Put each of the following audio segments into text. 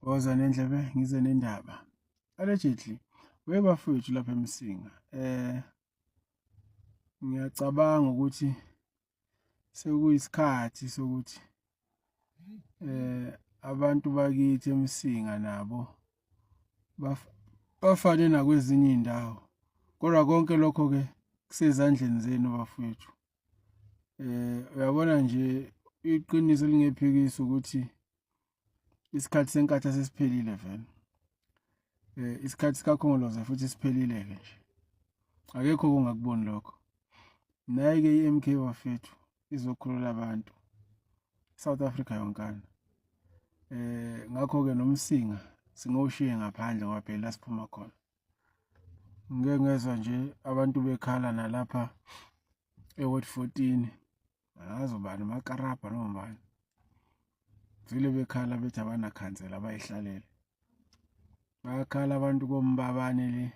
Woza nendlebe ngize nendaba. Allegedly webafowethu lapha eMsinga. Ngiyacabanga ukuthi sekuyisikhathi sokuthi abantu bakithi eMsinga nabo bafane nakwezinye indawo. Kodwa konke lokho ke kusezandleni zenu bafowethu. Uyabona nje iqiniso lingephikisa ukuthi isikhathi senkatha sesiphelile vele. Isikhathi sikaKhongolose futhi siphelile ke nje. Akekho ongakuboni lokho. Nayi ke iMK bafethu izokhulula abantu. South Africa yonkana. Ngakho ke nomsinga singoshiye ngaphandle ngoba phela la siphuma khona. Ngeke ngezwe nje abantu bekhala nalapha eWard 14 azobani makarabha noma bani. Vele bekhala bethi abana khansela bayihlalele. Bayakhala abantu kombabane le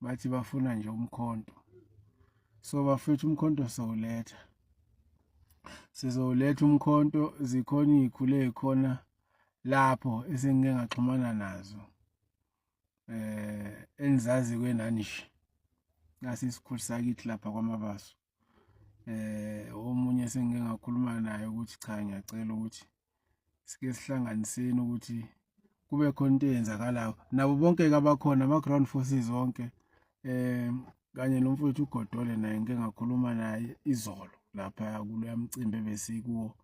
bathi bafuna nje umkhonto. So bafethu umkhonto sowuletha. Sizowuletha umkhonto zikhona izikhule ezikhona lapho esengike ngaxhumana nazo. Enizazi kwenanishi. Nasi isikhulu sakithi lapha kwaMabaso. Omunye sengike ngakhuluma naye ukuthi cha ngiyacela ukuthi sike sihlanganiseni ukuthi kube khona into eyenzakalayo. Nabo bonke ke abakhona ama ground forces wonke kanye nomfowethu uGodole naye ngeke ngakhuluma naye izolo lapha kuloya mcimbi ebesikuwo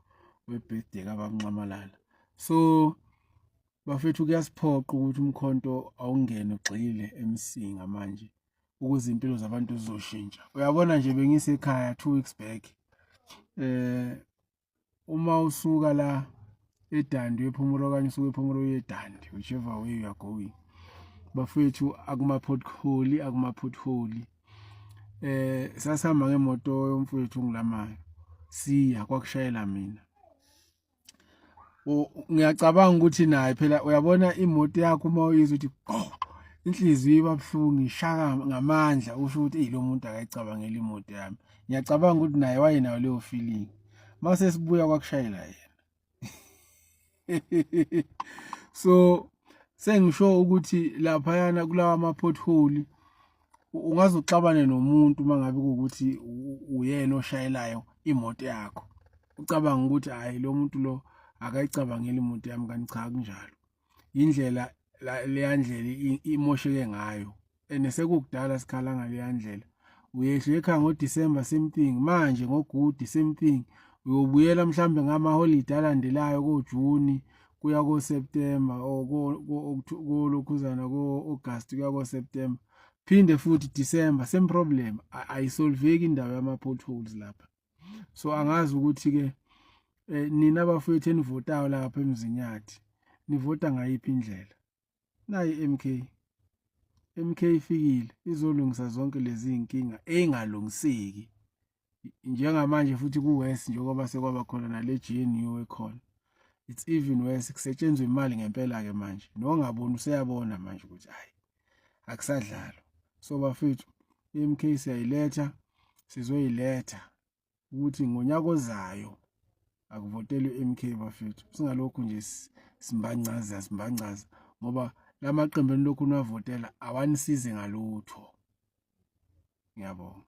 webirthday kaBamncamalala. So bafethu kuyasiphoqa ukuthi umkhonto awungene ugxile eMsinga manje ukuze impilo zabantu zizoshintsha. Uyabona nje bengisekhaya 2 weeks back. Uma usuka la eDandi ePhumulo kanye usuka ePhumulo uyeDandi whichever way you are going. Bafethu akuma pothole. Sasihamba ngemoto yomfowethu ngilamayo. Siya kwakushayela mina. Ngiyacabanga ukuthi naye phela uyabona imoto yakho uma uyizwa ukuthi inhliziyo ibabhlungu ishaka ngamandla usho ukuthi lo muntu akayicabangela imoto yami. Ngiyacabanga ukuthi naye wayenayo leyo feeling. Mase sibuya kwakushayela yena. So sengisho ukuthi lapha yana kulawa ama pothole ungaze uxabane nomuntu mangabe ukuthi uyena oshayelayo imoto yakho. Ucabanga ukuthi hayi lo muntu lo akayicabangela imoto yami kanti cha kunjalo. Indlela leya ndlela imosheke ngayo. Enesekukudala sikhala ngale ndlela. Uyehla ekhaya ngoDecember same thing manje ngoGood same thing. Uyobuyela mhlambe ngama holiday alandelayo koJune kuya koSeptember ko lokhuzana koAugust kuya koSeptember. Phinde futhi December same problem. Ayisolveki indaba yama potholes lapha. So angazi ukuthi ke nina abafowethu enivotayo lapha eMzinyathi nivota ngayiphi indlela. Nayi MK ifikile izolungisa zonke lezi inkinga engalungiseki. Njengamanje futhi kuWest njengoba sekwaba khona nale GNU ekhona. It's even worse kusetshenzwe imali ngempela ke manje. Nongaboni useyabona manje ukuthi hayi akusadlalo. So bafethu MK siyayiletha sizoyiletha ukuthi ngonyaka ozayo akuvotelwe MK bafethu. Singalokho nje simbancaza ngoba lamaqembu enilokhu navotela awanisize ngalutho. Ngiyabonga.